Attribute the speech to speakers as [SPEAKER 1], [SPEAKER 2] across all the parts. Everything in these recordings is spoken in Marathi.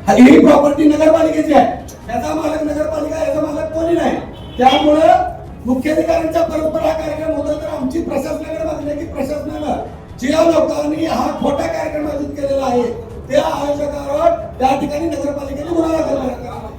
[SPEAKER 1] ही प्रॉपर्टी नगरपालिकेची आहे, याचा मालक नगरपालिका, याचा मालक कोणी नाही. त्यामुळे मुख्याधिकाऱ्यांचा परस्पर हा कार्यक्रम होता. तर आमची प्रशासनाकडे मागणी आहे की प्रशासनानं ज्या लोकांनी हा खोटा कार्यक्रम आयोजित केलेला आहे त्या आयोजकावर त्या ठिकाणी नगरपालिकेने गुन्हा दाखल करावा.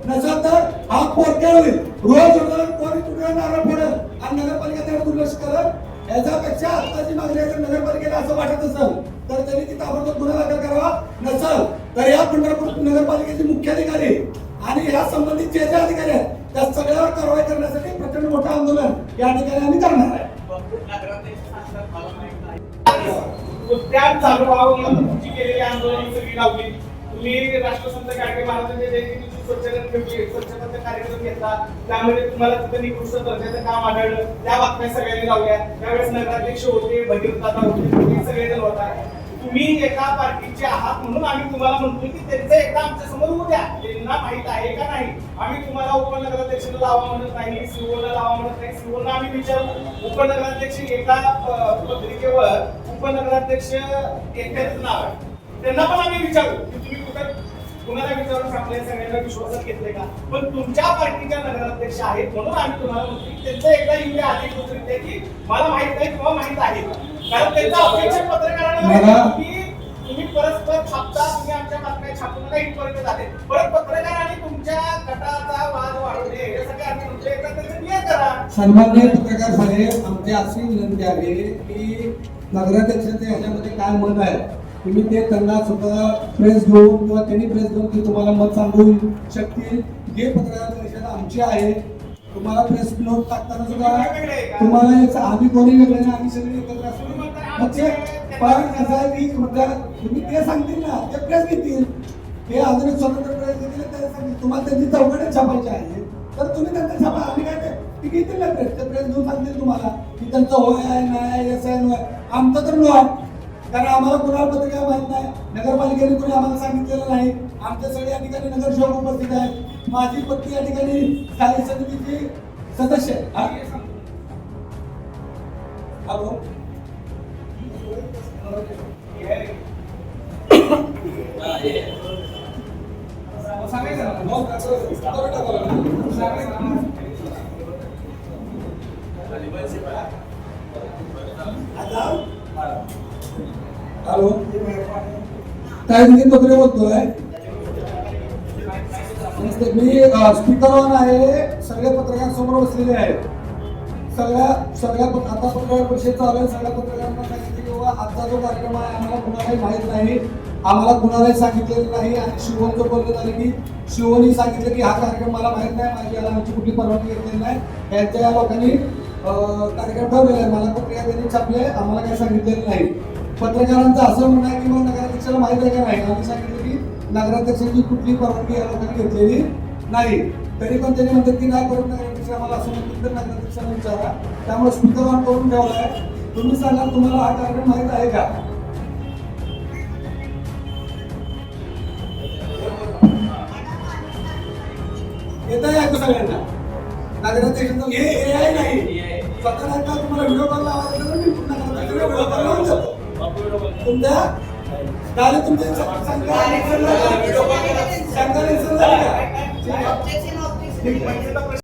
[SPEAKER 1] नसेल तर हा पोरक्या होईल, रोज कोणी तुटणार नारळ फोडेल आणि नगरपालिका त्याला दुर्लक्ष करत. याच्यापेक्षा आत्ताची मागणी आहे, तर नगरपालिकेला असं वाटत असेल तर त्यांनी ती ताबडतोब गुन्हा दाखल करावा. नसेल तर या पंढरपूर नगरपालिकेचे मुख्याधिकारी आणि या संबंधित जे जे अधिकारी आहेत त्या सगळ्यावर कारवाई करण्यासाठी प्रचंड मोठं आंदोलन या ठिकाणी आम्ही करणार आहे.
[SPEAKER 2] तुमची केलेली आंदोलन सगळी लावली. तुम्ही राष्ट्रसंत गाडगे महाराजांच्या जयंतीची स्वच्छतेचा कार्यक्रम घेतला, त्यामध्ये तुम्हाला तिथे निकृष्ट दर्जाचं काम आढळलं. त्या बातम्या सगळ्यांनी लावल्या. त्यावेळेस नगराध्यक्ष होते, भगीरथ दादा होते, तुम्ही सगळेजण होता. तुम्ही एका पार्टीचे आहात म्हणून आम्ही तुम्हाला म्हणतोय की त्यांचं एकदा आमच्या समोर उद्या त्यांना माहित आहे का नाही. आम्ही तुम्हाला उपनगराध्यक्षाला लावा म्हणत नाही, सीओला लावा म्हणत नाही. सीओला आम्ही विचारू, उपनगराध्यक्ष एका पत्रिकेवर उपनगराध्यक्ष एकट्याच नाव आहे, त्यांना पण आम्ही विचारू की तुम्ही कुणाला विचारून आपल्या सगळ्यांना विश्वासात घेतले का. पण तुमच्या पार्टीच्या नगराध्यक्ष आहेत म्हणून आम्ही तुम्हाला म्हणतो की त्यांचं एकदा येऊया अधिक होते की मला माहित नाही किंवा माहित आहे का. कारण त्यांचा अपेक्षा पत्रकारांना तुम्ही परस्पर छापता, तुम्ही आमच्या बातम्या छापू नका इथपर्यंत झाले. परत पत्रकार आणि तुमच्या गटाचा वाद वाढू नये यासाठी आम्ही तुमच्या एकदा त्याचं क्लिअर करा.
[SPEAKER 1] सन्माननीय पत्रकार साहेब, आमची अशी विनंती आहे की नगराध्यक्षाचे ह्याच्यामध्ये काय मत आहे तुम्ही ते त्यांना स्वतः प्रेस घेऊन किंवा त्यांनी प्रेस घेऊन ते तुम्हाला मत सांगू शकतील. जे पत्रकार परिषद आमची आहे, तुम्हाला प्रेस नोट टाकताना सुद्धा तुम्हाला आम्ही कोणी वेगळे नाही, आम्ही सगळे एकत्र असतो. पण कसं आहे की तुम्ही ते सांगतील ना, ते प्रेस घेतील, ते अजून एक स्वतंत्र प्रेस घेतील, ते सांगतील. तुम्हाला त्यांची चौकटच छापायची आहे तर तुम्ही त्यांचं छापा. आम्ही काय ते घेतील ना प्रेस, ते प्रेस घेऊन सांगतील तुम्हाला की त्यांचं होय आहे नाही आहे, आहे नो आहे. आमचं तर नो आहे, कारण आम्हाला कुणाला पत्रिका माहित नाही, नगरपालिकेने कोणी आम्हाला सांगितलेलं नाही. आमच्या सगळे या ठिकाणी नगरसेवक उपस्थित आहेत. माझी पत्नी या ठिकाणी स्थायी समितीची सदस्य आहे. हॅलो, हॅलो, काय पत्रे बोलतोय. मी स्पीकर ऑन आहे, सगळे पत्रकार समोर बसलेले आहेत. सगळ्या आता पत्रकार परिषद चालू आहे. सगळ्या पत्रकारांना सांगितले की बाबा आजचा जो कार्यक्रम आहे आम्हाला कुणालाही माहीत नाही, आम्हाला कुणालाही सांगितलेलं नाही. आणि शिवनचं बोलणं झालं की शिवनी सांगितलं की हा कार्यक्रम मला माहीत नाही, माझी याला आमची कुठली परवानगी घेतलेली नाही. यांच्या या लोकांनी कार्यक्रम ठेवलेला आहे, मला पत्रिका त्यांनी छापले, आम्हाला काही सांगितलेलं नाही. पत्रकारांचं असं म्हणणं आहे की मग नगराध्यक्षाला माहित आहे का नाही. आम्ही सांगितलं की नगराध्यक्षाची कुठली परवानगी या लोकांनी घेतलेली नाही. तरी पण त्यांनी म्हणतात की नाही, परत नगराध्यक्ष आम्हाला असं म्हणतात तर नगराध्यक्षाला विचारा. त्यामुळे स्पीकर ऑन करून ठेवला आहे. तुम्ही सांगा तुम्हाला हा कार्यक्रम माहित आहे का. येत आहे ऐकू सगळ्यांना. नगराध्यक्षाचं हे AI नाही, स्वतः तुम्हाला व्हिडिओ कॉल लावायचा तर मी नगराध्यक्षाला व्हिडिओ कॉल लावून जातो. तुमच्या काल तुमच्या सांगा